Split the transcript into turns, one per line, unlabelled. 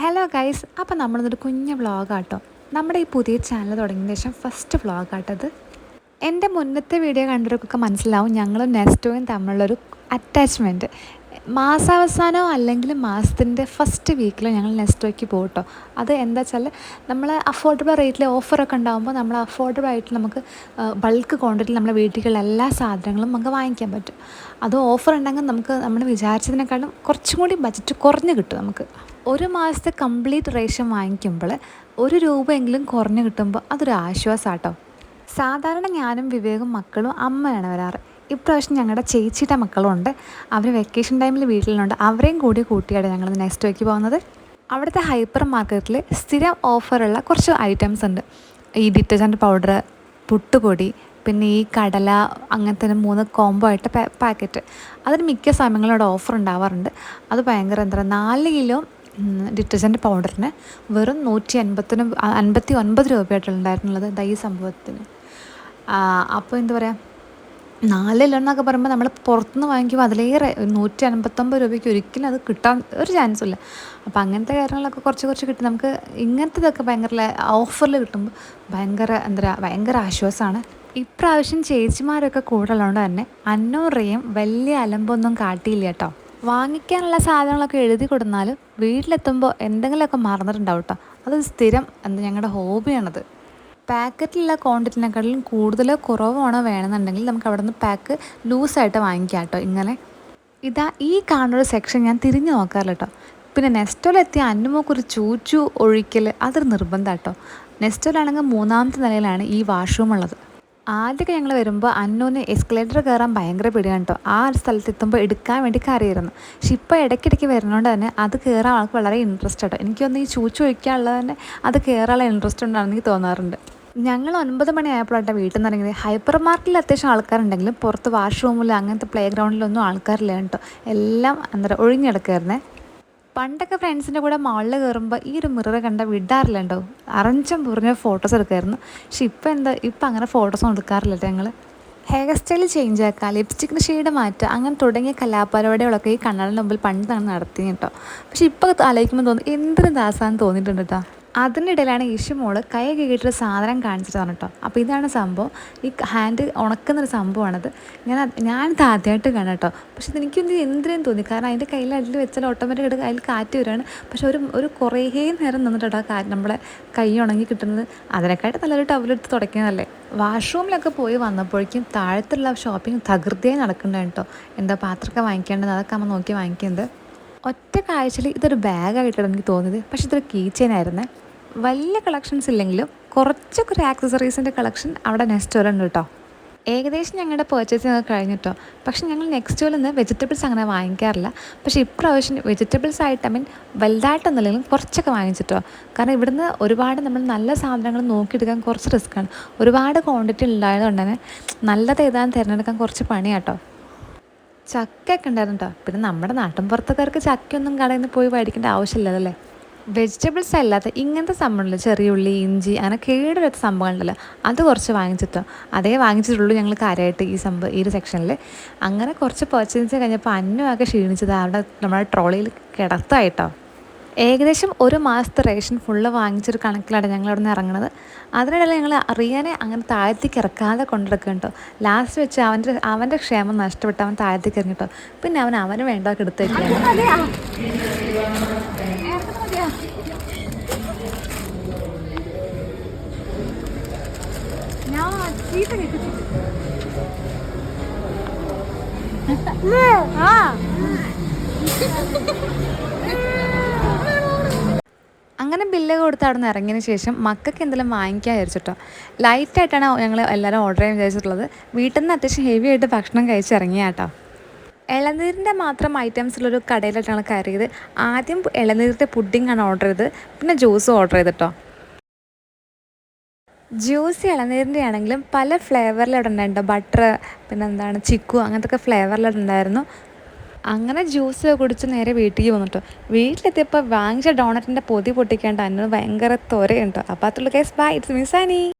Hello guys, അപ്പോൾ നമ്മളിതൊരു കുഞ്ഞ് വ്ളോഗാട്ടോ. നമ്മുടെ ഈ പുതിയ ചാനൽ തുടങ്ങിയതിന് ശേഷം ഫസ്റ്റ് വ്ളോഗാട്ടത്. എൻ്റെ മുന്നത്തെ വീഡിയോ കണ്ടവർക്കൊക്കെ മനസ്സിലാവും ഞങ്ങളും നെസ്റ്റോയും തമ്മിലുള്ളൊരു അറ്റാച്ച്മെൻറ്റ്. മാസാവസാനമോ അല്ലെങ്കിൽ മാസത്തിൻ്റെ ഫസ്റ്റ് വീക്കിലോ ഞങ്ങൾ നെസ്റ്റോയ്ക്ക് പോകട്ടോ. അത് എന്താ വെച്ചാൽ നമ്മൾ അഫോർഡബിൾ റേറ്റിൽ ഓഫറൊക്കെ ഉണ്ടാകുമ്പോൾ നമ്മൾ അഫോർഡബിൾ ആയിട്ട് നമുക്ക് ബൾക്ക് ക്വാണ്ടിറ്റിയിൽ നമ്മുടെ വീട്ടിലുള്ള എല്ലാ സാധനങ്ങളും നമുക്ക് വാങ്ങിക്കാൻ പറ്റും. അത് ഓഫർ ഉണ്ടെങ്കിൽ നമുക്ക് നമ്മൾ വിചാരിച്ചതിനേക്കാളും കുറച്ചും കൂടി ബഡ്ജറ്റ് കുറഞ്ഞ് കിട്ടും. നമുക്ക് ഒരു മാസത്തെ കംപ്ലീറ്റ് റേഷൻ വാങ്ങിക്കുമ്പോൾ ₹1 കുറഞ്ഞ് കിട്ടുമ്പോൾ അതൊരു ആശ്വാസമാട്ടോ. സാധാരണ ഞാനും വിവേകും മക്കളും അമ്മയാണ് വരാറ്. ഇപ്രാവശ്യം ഞങ്ങളുടെ ചേച്ചിയുടെ മക്കളും ഉണ്ട്. അവർ വെക്കേഷൻ ടൈമിൽ വീട്ടിലുണ്ട്. അവരെയും കൂടി കൂട്ടിയാണ് ഞങ്ങൾ നെക്സ്റ്റ് പോകുന്നത്. അവിടുത്തെ ഹൈപ്പർ മാർക്കറ്റിൽ സ്ഥിരം ഓഫറുള്ള കുറച്ച് ഐറ്റംസ് ഉണ്ട്. ഈ ഡിറ്റർജൻറ്റ് പൗഡർ, പുട്ടുപൊടി, പിന്നെ ഈ കടല, അങ്ങനത്തെ 3 കോംബോ ആയിട്ട് പാക്കറ്റ്. അതിന് മിക്ക സമയങ്ങളും അവിടെ ഓഫർ ഉണ്ടാവാറുണ്ട്. അത് ഭയങ്കര 4 കിലോ ഡിറ്റർജൻറ്റ് പൗഡറിന് വെറും 159 രൂപയായിട്ടുണ്ടായിരുന്നുള്ളത് ഈ സംഭവത്തിന്. അപ്പോൾ എന്താ പറയുക, 4 കിലോ എന്നൊക്കെ പറയുമ്പോൾ നമ്മൾ പുറത്തുനിന്ന് വാങ്ങിക്കുമ്പോൾ അതിലേറെ 159 രൂപയ്ക്ക് ഒരിക്കലും അത് കിട്ടാൻ ഒരു ചാൻസും ഇല്ല. അപ്പോൾ അങ്ങനത്തെ കാര്യങ്ങളൊക്കെ കുറച്ച് കിട്ടും. നമുക്ക് ഇങ്ങനത്തതൊക്കെ ഭയങ്കര ഓഫറിൽ കിട്ടുമ്പോൾ ഭയങ്കര ആശ്വാസമാണ്. ഇപ്രാവശ്യം ചേച്ചിമാരൊക്കെ കൂടുതലുള്ളത് തന്നെ അന്നൂറിയും വലിയ അലമ്പൊന്നും കാട്ടിയില്ല കേട്ടോ. വാങ്ങിക്കാനുള്ള സാധനങ്ങളൊക്കെ എഴുതി കൊടുത്താലും വീട്ടിലെത്തുമ്പോൾ എന്തെങ്കിലുമൊക്കെ മറന്നിട്ടുണ്ടാവും കേട്ടോ. അത് സ്ഥിരം ഞങ്ങളുടെ ഹോബിയാണത്. പാക്കറ്റിലുള്ള ക്വാണ്ടിറ്റിനെക്കാട്ടിലും കൂടുതലോ കുറവാണോ വേണമെന്നുണ്ടെങ്കിൽ നമുക്ക് അവിടെ നിന്ന് പാക്ക് ലൂസായിട്ട് വാങ്ങിക്കാം കേട്ടോ. ഇതാ ഈ കാണുന്നൊരു സെക്ഷൻ ഞാൻ തിരിഞ്ഞു നോക്കാറില്ല കേട്ടോ. പിന്നെ നെസ്റ്റോയിലെത്തിയ അന്നുമോക്കൊരു ചൂച്ചു ഒഴിക്കൽ അതൊരു നിർബന്ധം കേട്ടോ. നെസ്റ്റോയിലാണെങ്കിൽ 3ാമത്തെ നിലയിലാണ് ഈ വാഷ്റൂം ഉള്ളത്. ആദ്യമൊക്കെ ഞങ്ങൾ വരുമ്പോൾ അന്നൂന് എസ്കലേറ്റർ കയറാൻ ഭയങ്കര പേടിയാണ് കേട്ടോ. ആ ഒരു സ്ഥലത്തെത്തുമ്പോൾ എടുക്കാൻ വേണ്ടി കയറിയിരുന്നു. പക്ഷെ ഇപ്പോൾ ഇടയ്ക്കിടയ്ക്ക് വരുന്നതുകൊണ്ട് തന്നെ അത് കയറാൻ ആൾക്ക് വളരെ ഇൻട്രസ്റ്റ് കേട്ടോ. എനിക്കൊന്ന് ഈ ചൂച്ചു ഒഴിക്കാനുള്ളത് തന്നെ അത് കയറാനുള്ള ഇൻട്രസ്റ്റ് ഉണ്ടാണെന്ന് എനിക്ക് തോന്നാറുണ്ട്. ഞങ്ങൾ 9 മണിയായപ്പോഴാണ് വീട്ടിൽ നിന്ന് ഇറങ്ങിയത്. ഹൈപ്പർ മാർക്കറ്റിൽ അത്യാവശ്യം ആൾക്കാരുണ്ടെങ്കിലും പുറത്ത് വാഷ്റൂമിൽ അങ്ങനത്തെ പ്ലേ ഗ്രൗണ്ടിലൊന്നും ആൾക്കാരില്ല കേട്ടോ. എല്ലാം ഒഴിഞ്ഞെടുക്കായിരുന്നേ. പണ്ടൊക്കെ ഫ്രണ്ട്സിൻ്റെ കൂടെ മാളിൽ കയറുമ്പോൾ ഈ ഒരു മിറർ കണ്ട വിടാറില്ലല്ലോ. അറഞ്ചം പുറിഞ്ഞ ഫോട്ടോസ് എടുക്കായിരുന്നു. പക്ഷെ ഇപ്പം അങ്ങനെ ഫോട്ടോസൊന്നും എടുക്കാറില്ല ഞങ്ങൾ. ഹെയർ സ്റ്റൈൽ ചേഞ്ച് ആക്കുക, ലിപ്സ്റ്റിക്കിൻ്റെ ഷെയ്ഡ് മാറ്റുക, അങ്ങനെ തുടങ്ങിയ കലാപരിപാടികളൊക്കെ ഈ കണ്ണാടിൻ്റെ മുമ്പിൽ പണ്ട് നടത്തി കേട്ടോ. പക്ഷെ ഇപ്പോൾ ആലോചിക്കുമ്പോൾ തോന്നുന്നു എന്തൊരു ദാസാന്ന് തോന്നിയിട്ടുണ്ട് കേട്ടോ. അതിനിടയിലാണ് ഈശുമോള് കൈ കീഴിട്ടൊരു സാധനം കാണിച്ചിട്ട് കേട്ടോ. അപ്പോൾ ഇതാണ് സംഭവം. ഈ ഹാൻഡ് ഉണക്കുന്നൊരു സംഭവമാണത്. ഞാനിത് ആദ്യമായിട്ട് കാണാം കേട്ടോ. പക്ഷെ എനിക്കൊന്ന് എന്തിനും തോന്നി. കാരണം അതിൻ്റെ കയ്യിൽ അതിൽ വെച്ചാൽ ഓട്ടോമാറ്റിക് അതിൽ കാറ്റ് വരികയാണ്. പക്ഷെ ഒരു കുറേ നേരം നിന്നിട്ടോ നമ്മളെ കൈ ഉണങ്ങി കിട്ടുന്നത്. അതിനെക്കാട്ട് നല്ലൊരു ടവലെടുത്ത് തുടയ്ക്കുന്നതല്ലേ. വാഷ്റൂമിലൊക്കെ പോയി വന്നപ്പോഴേക്കും താഴത്തുള്ള ഷോപ്പിംഗ് തകൃതിയായി നടക്കുന്നുണ്ട് കേട്ടോ. എന്താ പാത്രമൊക്കെ വാങ്ങിക്കേണ്ടത് അതൊക്കെ നമ്മൾ നോക്കി വാങ്ങിക്കുന്നത്. ഒറ്റ കാഴ്ചയിൽ ഇതൊരു ബാഗായിട്ടാണ് എനിക്ക് തോന്നിയത്. പക്ഷെ ഇതൊരു കീ ചെയിൻ ആയിരുന്നേ. വലിയ കളക്ഷൻസ് ഇല്ലെങ്കിലും കുറച്ചൊക്കെ ഒരു ആക്സസറീസിൻ്റെ കളക്ഷൻ അവിടെ നെസ്റ്റോയിലുണ്ട് കേട്ടോ. ഏകദേശം ഞങ്ങളുടെ പർച്ചേസിങ് ഒക്കെ കഴിഞ്ഞിട്ടോ. പക്ഷെ ഞങ്ങൾ നെക്സ്റ്റോയിൽ നിന്ന് വെജിറ്റബിൾസ് അങ്ങനെ വാങ്ങിക്കാറില്ല. പക്ഷേ ഇപ്രാവശ്യം വെജിറ്റബിൾസ് ആയിട്ട് വലുതായിട്ടൊന്നുമില്ലെങ്കിലും കുറച്ചൊക്കെ വാങ്ങിച്ചിട്ടോ. കാരണം ഇവിടുന്ന് ഒരുപാട് നമ്മൾ നല്ല സാധനങ്ങൾ നോക്കിയെടുക്കാൻ കുറച്ച് റിസ്ക്കാണ്. ഒരുപാട് ക്വാണ്ടിറ്റി ഉണ്ടായതുകൊണ്ട് തന്നെ നല്ലത് ഏതാണെന്ന് തിരഞ്ഞെടുക്കാൻ കുറച്ച് പണിയാട്ടോ. ചക്കയൊക്കെ ഉണ്ടായിരുന്നു കേട്ടോ. പിന്നെ നമ്മുടെ നാട്ടിൻ പുറത്തുകാർക്ക് ചക്കയൊന്നും കടയിൽ നിന്ന് പോയി മേടിക്കേണ്ട ആവശ്യമില്ലതല്ലേ. വെജിറ്റബിൾസ് അല്ലാത്ത ഇങ്ങനത്തെ സംഭവമുണ്ടല്ലോ, ചെറിയ ഉള്ളി, ഇഞ്ചി, അങ്ങനെ കേടുവരാത്ത സംഭവങ്ങളുണ്ടല്ലോ, അത് കുറച്ച് വാങ്ങിച്ചിട്ടോ. അതേ വാങ്ങിച്ചിട്ടുള്ളൂ ഞങ്ങൾ കാര്യമായിട്ട് ഈ ഒരു സെക്ഷനിൽ. അങ്ങനെ കുറച്ച് പർച്ചേസ് കഴിഞ്ഞപ്പോൾ അന്നുമൊക്കെ ക്ഷീണിച്ചത് അവിടെ നമ്മുടെ ട്രോളിയിൽ കിടത്തായിട്ടോ. ഏകദേശം ഒരു മാസത്തെ റേഷൻ ഫുള്ള് വാങ്ങിച്ചൊരു കണക്കിലാണ് ഞങ്ങൾ അവിടെ നിന്ന് ഇറങ്ങുന്നത്. അതിനിടയിൽ ഞങ്ങൾ അറിയാനെ അങ്ങനെ താഴത്തേക്ക് ഇറക്കാതെ കൊണ്ടിരിക്കും കേട്ടോ. ലാസ്റ്റ് വെച്ച് അവൻ്റെ ക്ഷേമം നഷ്ടപ്പെട്ട് അവൻ താഴത്തേക്ക് ഇറങ്ങി കേട്ടോ. പിന്നെ അവന് വേണ്ടതൊക്കെ എടുത്തേക്കാണ്. അങ്ങനെ ബില്ല് കൊടുത്ത് അവിടെ നിന്ന് ഇറങ്ങിയതിന് ശേഷം മക്കൾക്ക് എന്തെങ്കിലും വാങ്ങിക്കാൻ വിചാരിച്ചിട്ടോ. ലൈറ്റായിട്ടാണ് ഞങ്ങൾ എല്ലാവരും ഓർഡർ ചെയ്യാൻ വിചാരിച്ചിട്ടുള്ളത്. വീട്ടിൽ നിന്ന് അത്യാവശ്യം ഹെവി ആയിട്ട് ഭക്ഷണം കഴിച്ച് ഇറങ്ങിയ കേട്ടോ. ഇളനീരിൻ്റെ മാത്രം ഐറ്റംസിലൊരു കടയിലായിട്ടാണ് കയറിയത്. ആദ്യം ഇളനീരിൻ്റെ പുഡിങ്ങാണ് ഓർഡർ ചെയ്തത്. പിന്നെ ജ്യൂസും ഓർഡർ ചെയ്തിട്ടോ. ജ്യൂസ് ഇളനീരിൻ്റെ ആണെങ്കിലും പല ഫ്ലേവറിലവിടെ ഉണ്ടായിരുന്നു. ബട്ടർ, പിന്നെ ചിക്കു, അങ്ങനത്തെ ഫ്ലേവറിലവിടെ ഉണ്ടായിരുന്നു. അങ്ങനെ ജ്യൂസ് കുടിച്ച് നേരെ വീട്ടിലേക്ക് വന്നിട്ടോ. വീട്ടിലെത്തിയപ്പോൾ വാങ്ങിച്ച ഡോണറ്റിൻ്റെ പൊതി പൊട്ടിക്കാണ്ട് അന്ന് ഭയങ്കര ത്വരയുണ്ടോ. അപ്പോൾ അതുള്ള കേസ് ബൈ, ഇറ്റ്സ് മീ സനി.